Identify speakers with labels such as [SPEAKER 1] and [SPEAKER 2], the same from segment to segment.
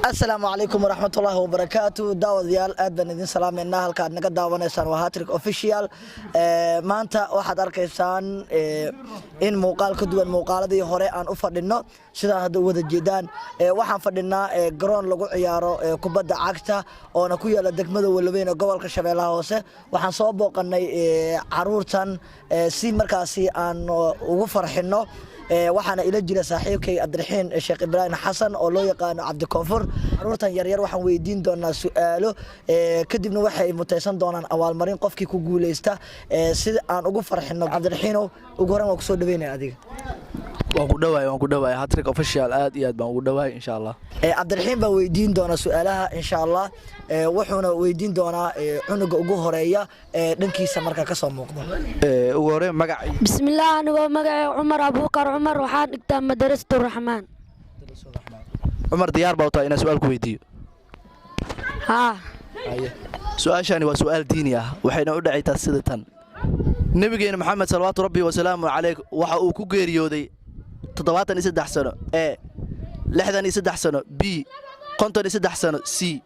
[SPEAKER 1] السلام عليكم ورحمة الله وبركاته داود ديال أدبن إذن سلامنا هالكاد نقد داونيسان وهاتريك أوفيشيال maanta waxaad arkaysaan in muuqaal ka duwan muuqaaladii hore aan u fadhino sida hadda wada jeedaan waxaan fadhinaa garoon lagu ciyaaro kubadda cagta oo ku yaala degmada Walaweyn ee gobolka Shabeellaha Hoose waxaan soo booqanay caruurtan si markaasi aan ugu farxino waxaana ila jira saaxiibkay Abdiraxiin Sheekh Ibrahim Xasan oo loo yaqaan Cabdi Koonfur caruurtan yar yar waxaan weydiin doonaa su'aalo kadibna waxay mutaysan doonaan abaalmarin qofkii ku guuleysta sida aan ugu farxino Abdiraxiin ugu horan waa ku soo dhaweynaa adiga
[SPEAKER 2] waan ku dhawaay Hattrick Official aad iyo aad baan ugu dhawaay insha Allah
[SPEAKER 1] Abdiraxiin baa weydiin doona su'aalaha insha Allah wuxuuna weydiin doonaa cunuga ugu horeeya dhankiisa marka ka soo muuqdo
[SPEAKER 2] ugu horeen magac
[SPEAKER 3] bismillaah aniga magacay Umar Abubakar Umar waxaan dhigtaa madrasada Rahmaan
[SPEAKER 2] Umar diyaar baa u tahay inaan su'aal ku weydiiyo su'aashani waa su'aal diini ah waxayna u dhacaytaa sida tan nabigeena Maxamed sallallahu rabbi wa salaamu alayhi waxa uu ku geeriyooday 73 sano ee 63 sano b 53 sano c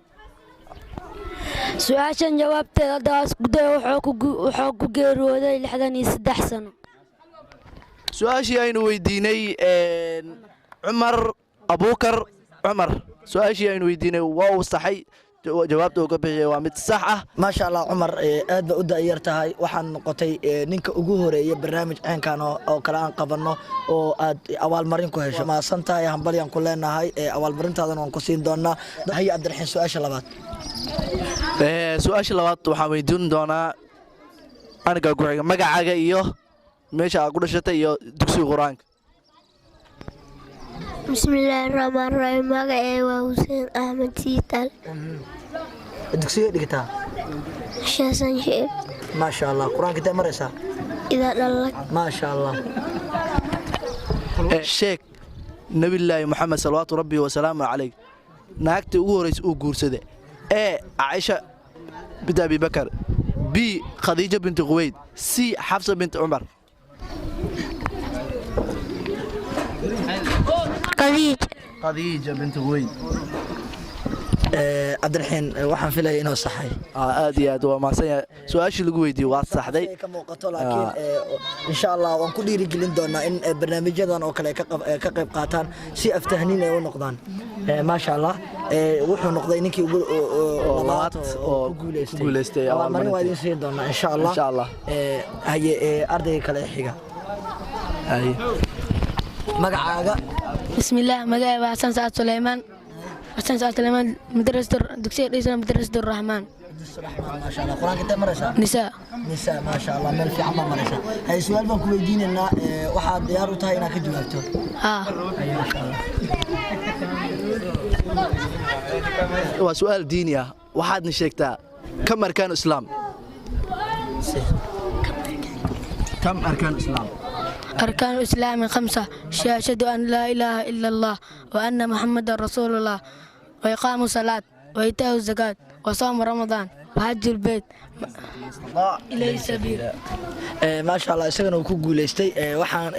[SPEAKER 3] su'aashan jawaabteeda daas guday wuxuu ku geeriyooday 63 sano
[SPEAKER 2] su'aashii aynu weydiinay Umar Abubakar Umar su'aashii aynu weydiinay waa uu saxay jawaabta uu ka bixiyay waa mid sax ah
[SPEAKER 1] ma sha Allah Umar aad ba u daayar tahay waxaan noqotay ninka ugu horeeyay barnaamij ceenkan oo kala aan qabano oo aad abaalmarin ku hesho ma santahay hambalyan ku leenahay abaalmarintaadana waan ku siin doonaa hay Abdiraxiin su'aasha labaad
[SPEAKER 2] su'aasha labaad waxaan weydiin doonaa aniga guuxiga magacaaga iyo meesha aad ku dhashatay iyo dugsiga Quraanka
[SPEAKER 4] Bismillahirrahmanirrahim magacay waa Hussein Ahmed Siital
[SPEAKER 1] dugsiga dhigtaa
[SPEAKER 4] Shaasan Sheekh
[SPEAKER 1] ma sha Allah Quraanka intee maraysaa
[SPEAKER 4] ida dhalak
[SPEAKER 1] ma sha Allah
[SPEAKER 2] Sheekh Nabi Muhammad sallallahu rabbi wa salaamu alayhi naagtii ugu horeysay uu guursaday Aisha bint Abi Bakar b Khadija bint Khuwaylid c Hafsa bint Umar Khadija bint Khuwaylid
[SPEAKER 1] Abdiraxiin waxaan filayaa inuu saxay
[SPEAKER 2] aad iyo aad waa maasanya su'aashii lagu weydiiyay waa saxday
[SPEAKER 1] ka muuqato laakiin insha Allah waan ku dhiirigelin doonaa in barnaamijyadan oo kale ka qayb qaataan si aftahniin ay u noqdaan ma sha Allah wuxuu noqday ninkii ugu labaad oo guuleystay abaalmarin waa idin siin doonaa insha Allah haye ardayga kale xiga haye magacaaga
[SPEAKER 3] bismillaah magacay waa Xasan Saad Suleyman حسن سألت لما مدرسة دكتور ليس مدرسة الرحمن
[SPEAKER 1] ما شاء الله قرآن كتاب مرسى نساء ما شاء الله مال في عمر مرسى هاي سؤال بنكو يدين إن واحد ديار وتاي إنك جوابته ما شاء الله
[SPEAKER 2] وسؤال ديني واحد نشيكتا كم أركان الإسلام كم أركان الإسلام
[SPEAKER 3] أركان الإسلام 5 أشهد أن لا إله إلا الله وأن محمد رسول الله وإقام الصلاة وإيتاء الزكاة وصوم رمضان وحج البيت إليه سبيل
[SPEAKER 1] ما شاء الله isagana uu ku guuleystay waxaan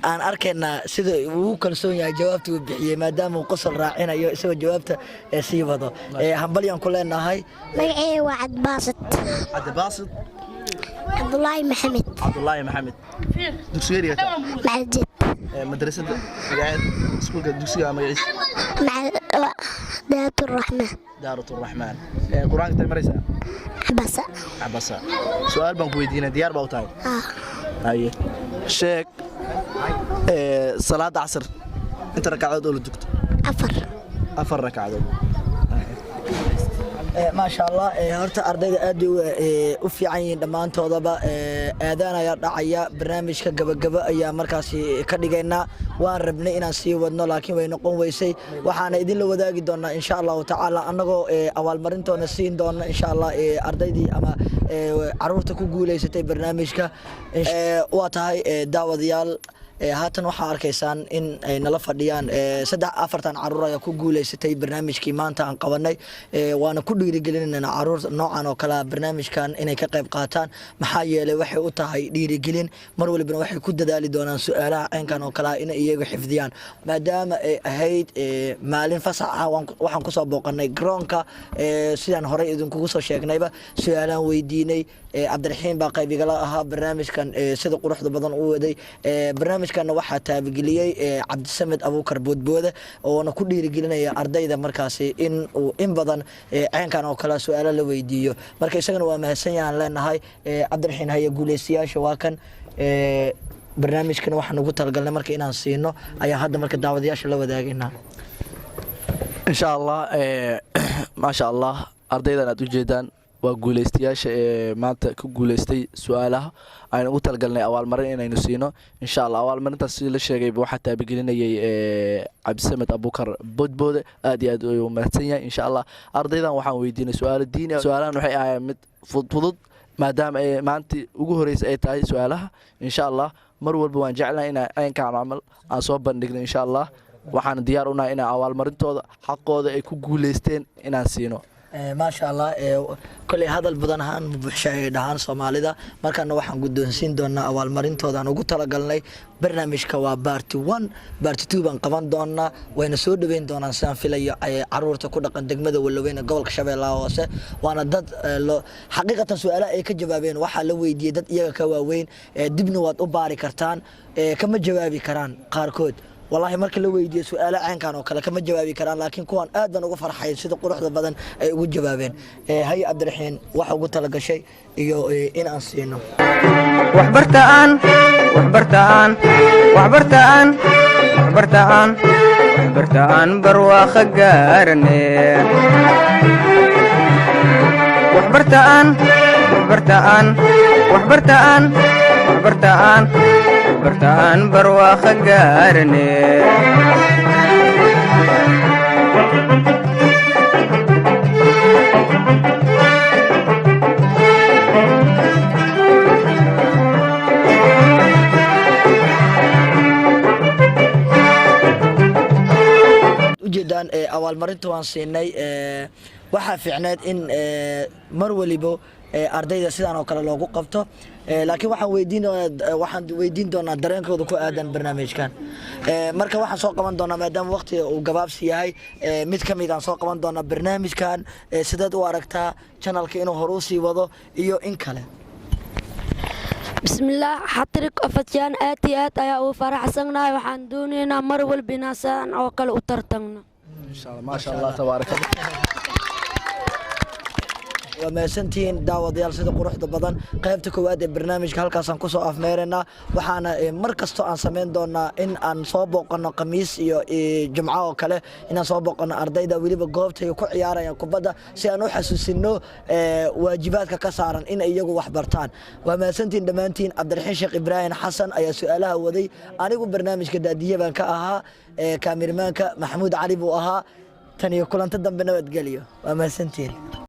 [SPEAKER 1] aan arkaynaa sida uu kalsoon yahay jawaabta uu bixiyay maadaama uu qosol raacinayo isagoo jawaabta sii wado hambalyan ku leenahay
[SPEAKER 4] magacay waa
[SPEAKER 2] Cabdibaasit
[SPEAKER 4] عبد الله
[SPEAKER 2] محمد دكسيريا
[SPEAKER 4] معجد
[SPEAKER 2] مدرسة قاعد سكول دكسيريا مجلس دارة الرحمن قرآن تمرسة عبسة سؤال بنكو يدينا ديار باوتاي هاي شيك صلاة عصر انت ركعات ولا دكتور أفر ركعات
[SPEAKER 1] ما شاء الله horta ardayda aad u fiican yihiin dhamaantoodaba aadaan ayaa dhacaya barnaamijka gabagaba ayaa markaas ka dhigaynaa waan rabnay inaan sii wadno laakiin way noqon weysay waxaana idin la wadaagi doonaa insha Allah taala anagoo abaalmarintoona siin doona insha Allah ardaydii ama caruurta ku guuleysatay barnaamijka waa tahay daawadayaal haatan waxaa arkaysaan in ay nala fadhiyaan 3-4 caruur ayaa ku guuleysatay barnaamijkii maanta aan qabanay waana ku dhiirigelinaynaa caruur noocan oo kale barnaamijkan inay ka qayb qaataan maxaa yeelay waxay u tahay dhiirigelin mar walibana waxay ku dadaali doonaan su'aalaha caynkan oo kale inay iyaga xifdiyaan maadaama ay ahayd maalin fasax ah waxaan ku soo booqanay garoonka sidaan horey idinkugu soo sheegnayba su'aalaan weydiinay cabdiraxiin baa qayb igala ahaa barnaamijkan sida quruxda badan u waday barnaamijkanna waxaa taabageliyey cabdisamed abuukar boodboode oona ku dhiirigelinaya ardayda markaasi in badan caynkan oo kale su'aalo la weydiiyo marka isagana waa mahadsan yahaan leenahay cabdiraxiin haya guuleystayaasha waa kan barnaamijkan waxaan ugu talagalnay marka inaan siino ayaa hadda marka daawadayaasha la wadaagaynaa
[SPEAKER 2] insha allah maasha allah ardaydan aad u jeedaan waa guuleystayaasha maanta ku guuleystay su'aalaha aynu ugu talagalnay abaalmarin inaynu siino insha allah abaalmarintaas sidii la sheegayba waxaa taabagelinayay cabdisamed abuukar boodboode aad iyo aad u mahadsan yahay insha allah ardaydan waxaan weydiinay su'aalo diini ah su'aalahan waxay ahaayeen mid fudud maadaama ay maantii ugu horreysay ay tahay su'aalaha insha allah mar walba waan jeclahay inaan caynkaan camal aan soo bandhigno insha allah waxaan diyaar u nahay inaan abaalmarintooda xaqooda ay ku guuleysteen inaan siino
[SPEAKER 1] maasha allah koley hadal badan ahaan buuxsha ay dhahaan soomaalida markaana waxaan guddoonsiin doonaa abaalmarintoodan ugu talagalnay barnaamijka waa baarti 1 baarti 2 baan qaban doonaa wayna soo dhaweyn doonaan sidaan filayo caruurta ku dhaqan degmada Walloweyn ee gobolka Shabeellaha Hoose waana dad xaqiiqatan su'aalaha ay ka jawaabeen waxaa la weydiiyey dad iyaga ka waaweyn dibna waad u baari kartaan kama jawaabi karaan qaarkood والله marka la weydiiyo su'aalo caynkan oo kale kama jawaabi karaan laakiin kuwan aad baan uga farxay sida quruxda badan ay ugu jawaabeen hay Cabdiraxiin waxa ugu tala gashay iyo in aan siino
[SPEAKER 5] waxbartaan barwaaqo gaarne waxbartaan barwaaqo gaarne
[SPEAKER 1] ujeedaan awaalmarinta waan siinay waxaa fiicneed in mar waliba ardayda sidaan oo kale loogu qabto laakiin waxaan weydiin doonaa dareenkooda ku aadan barnaamijkan marka waxaan soo qaban doonaa maadaama waqtiga uu gabaabsi yahay mid ka mid aan soo qaban doonaa barnaamijkan sideed u aragtaa channelka inuu hor u sii wado iyo in kale
[SPEAKER 3] بسم الله حطرك أفتيان آتيات أيا وفرح سننا وحندونينا مرول بناسان أو كل أترتنا
[SPEAKER 2] إن شاء الله ما شاء الله تبارك الله
[SPEAKER 1] وماسنتين daawadayaal sida quruxda badan qaybta koowaad ee barnaamijka halkaas aan ku soo afmeerina waxaana markasto aan sameyn doonaa in aan soo booqano qamiis iyo jumco oo kale in aan soo booqano ardayda waliba goobta ay ku ciyaarayaan kubadda si aan u xasuusino waajibaadka ka saaran in iyagu wax bartaan waa maasantiin dhamaantiin Cabdiraxiin Sheekh Ibraahim Xasan ayaa su'aalaha waday anigu barnaamijka daadiye baan ka ahaa kaamirmaanka Maxamuud Cali buu ahaa tan iyo kulanta dambe nabadgelyo waa maasantiin